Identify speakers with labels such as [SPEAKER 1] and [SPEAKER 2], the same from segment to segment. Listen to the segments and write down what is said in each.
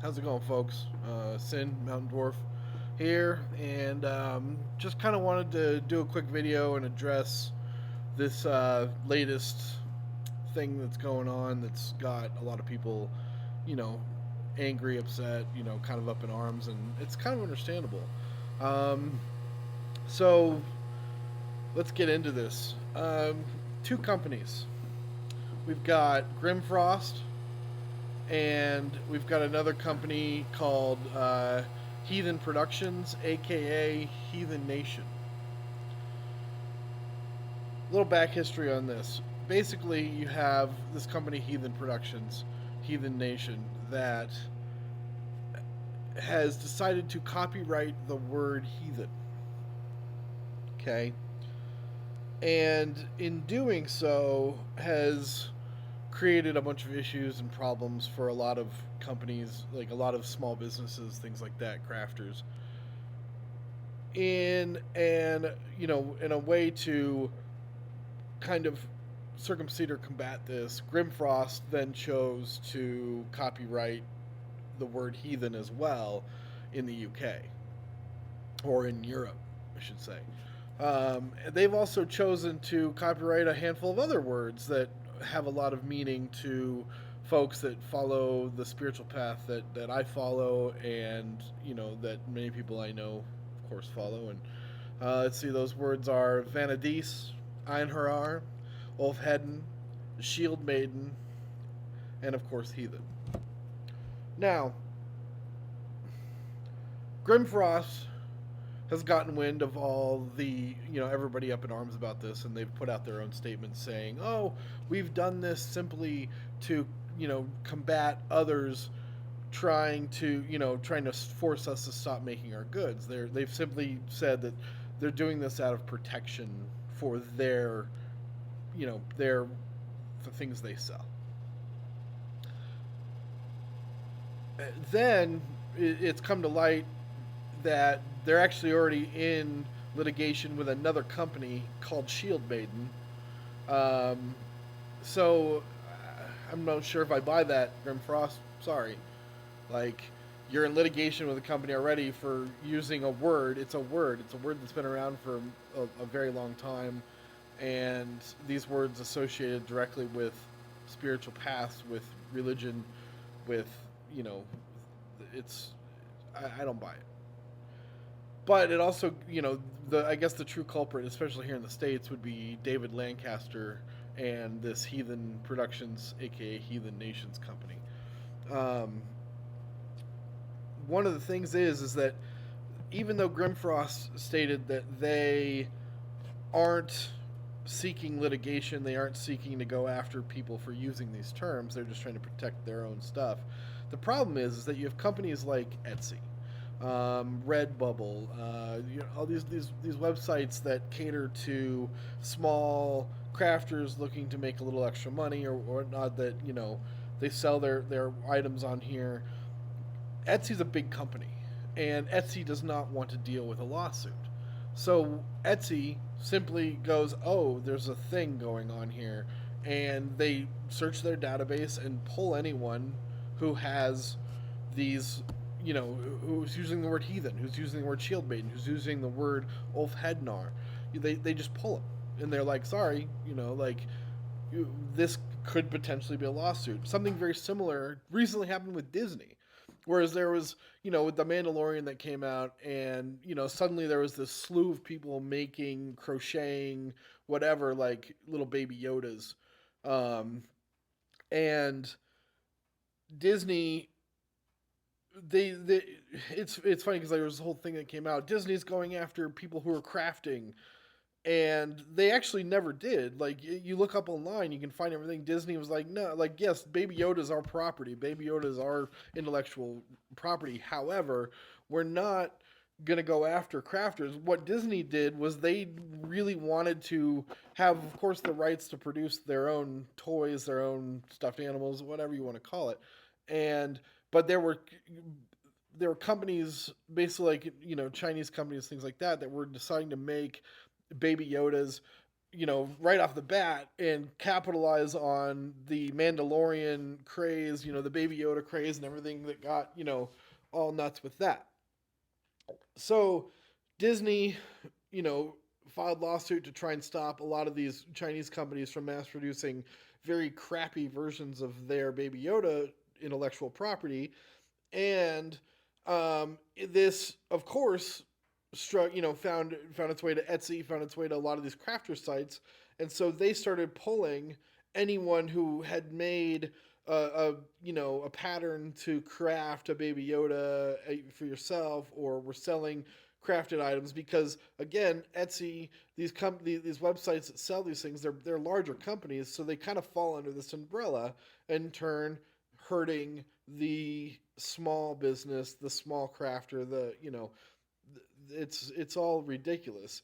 [SPEAKER 1] How's it going, folks? Sin Mountain Dwarf here, and just kind of wanted to do a quick video and address this latest thing that's going on that's got a lot of people, you know, angry, upset, kind of up in arms, and it's kind of understandable. Um, so let's get into this. Two companies. We've got Grimfrost and we've got another company called Heathen Productions, aka Heathen Nation. A little back history on this. Basically, you have this company, Heathen Productions, Heathen Nation, that has decided to copyright the word heathen. Okay? And in doing so, has created a bunch of issues and problems for a lot of companies, like a lot of small businesses, things like that, crafters. In a way to kind of circumcede or combat this, Grimfrost then chose to copyright the word heathen as well in the UK, or in Europe, I should say. They've also chosen to copyright a handful of other words that have a lot of meaning to folks that follow the spiritual path that I follow, and that many people I know, of course, follow. And let's see, those words are Vanadis, Einherjar, Ulfheden, Shield Maiden, and of course Heathen. Now, Grimfrost has gotten wind of all the, everybody up in arms about this, and they've put out their own statements saying, oh, we've done this simply to, combat others trying to force us to stop making our goods. They've simply said that they're doing this out of protection for their the things they sell. Then it's come to light that they're actually already in litigation with another company called Shield Maiden. Um, so I'm not sure if I buy that, Grimfrost. Sorry. Like, you're in litigation with a company already for using a word. It's a word. It's a word that's been around for a very long time. And these words associated directly with spiritual paths, with religion, with, you know, it's. I don't buy it. But it also, I guess the true culprit, especially here in the States, would be David Lancaster and this Heathen Productions, aka Heathen Nations company. Um, One of the things is that even though Grimfrost stated that they aren't seeking litigation, they aren't seeking to go after people for using these terms, they're just trying to protect their own stuff. The problem is that you have companies like Etsy, Redbubble, all these websites that cater to small crafters looking to make a little extra money or whatnot. That they sell their items on here. Etsy's a big company, and Etsy does not want to deal with a lawsuit. So Etsy simply goes, "Oh, there's a thing going on here," and they search their database and pull anyone who has these, who's using the word heathen, who's using the word shield maiden, who's using the word Ulfhednar. They just pull them, and they're like, "Sorry, this could potentially be a lawsuit." Something very similar recently happened with Disney. Whereas there was, with the Mandalorian that came out, and suddenly there was this slew of people making, crocheting, whatever, like little baby Yodas, um, and Disney. They it's funny because there was this whole thing that came out. Disney's going after people who are crafting, and they actually never did. Like, you look up online, you can find everything. Disney was like, no, like, yes, Baby Yoda is our property. Baby Yoda is our intellectual property. However, we're not gonna go after crafters. What Disney did was they really wanted to have, of course, the rights to produce their own toys, their own stuffed animals, whatever you want to call it, and but there were companies, basically, like, Chinese companies, things like that, that were deciding to make baby Yodas, right off the bat and capitalize on the Mandalorian craze, the Baby Yoda craze and everything that got, all nuts with that. So Disney, you know, filed lawsuit to try and stop a lot of these Chinese companies from mass producing very crappy versions of their Baby Yoda intellectual property. And this, of course, found its way to Etsy, found its way to a lot of these crafter sites, and so they started pulling anyone who had made a pattern to craft a Baby Yoda for yourself, or were selling crafted items, because again, Etsy, these websites that sell these things, they're larger companies, so they kind of fall under this umbrella, in turn hurting the small business, the small crafter, it's all ridiculous.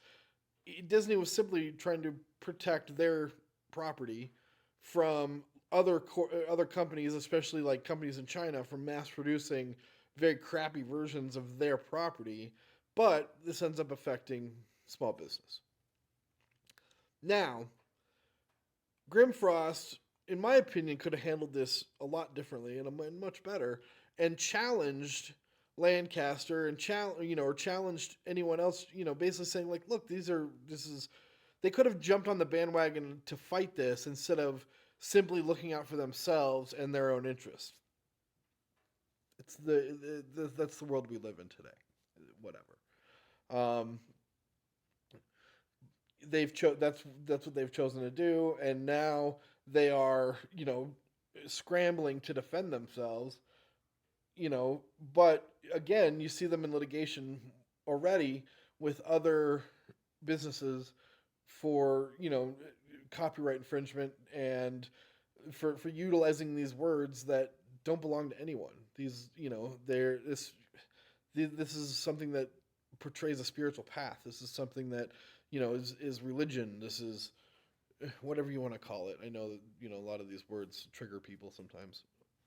[SPEAKER 1] Disney was simply trying to protect their property from other companies, especially like companies in China, from mass producing very crappy versions of their property. But this ends up affecting small business. Now, Grimfrost, in my opinion, could have handled this a lot differently and much better, and challenged Lancaster and or challenged anyone else, basically saying like, look, this is they could have jumped on the bandwagon to fight this instead of simply looking out for themselves and their own interests. It's that's the world we live in today. Whatever. Um, that's what they've chosen to do, and now they are scrambling to defend themselves. But again, you see them in litigation already with other businesses for copyright infringement, and for utilizing these words that don't belong to anyone. These they're this is something that portrays a spiritual path. This is something that is religion. This is whatever you want to call it. I know that a lot of these words trigger people sometimes.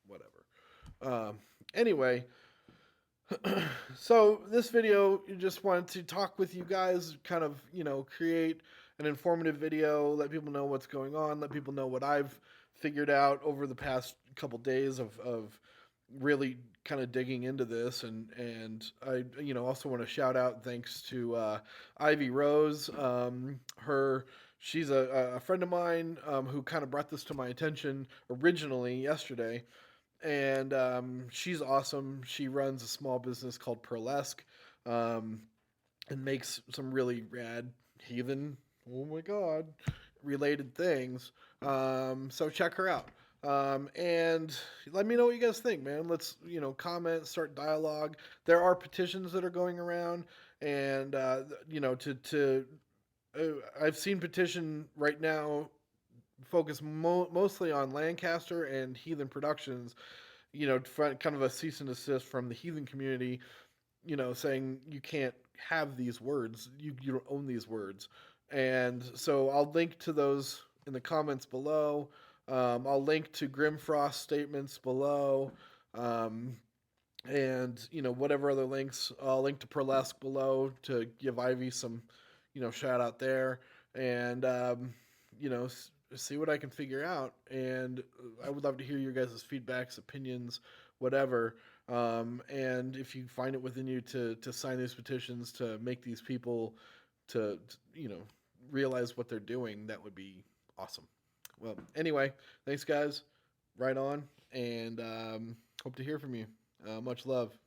[SPEAKER 1] Whatever. Anyway, so this video, you just wanted to talk with you guys, kind of create an informative video, let people know what's going on, let people know what I've figured out over the past couple days of really kind of digging into this. And I also want to shout out thanks to Ivy Rose. She's a friend of mine, who kind of brought this to my attention originally yesterday, and she's awesome. She runs a small business called Pearlesque, um, and makes some really rad heathen, oh my god, related things. So check her out. And let me know what you guys think, man. Let's comment, start dialogue. There are petitions that are going around, and to I've seen petition right now focus mostly on Lancaster and Heathen Productions, kind of a cease and desist from the Heathen community, saying you can't have these words, you don't own these words. And so I'll link to those in the comments below. I'll link to Grimfrost statements below. And whatever other links, I'll link to Pearlesque below to give Ivy some shout out there. And see what I can figure out. And I would love to hear your guys' feedbacks, opinions, whatever. And if you find it within you to sign these petitions to make these people to realize what they're doing, that would be awesome. Well, anyway, thanks guys. Right on, and hope to hear from you. Much love.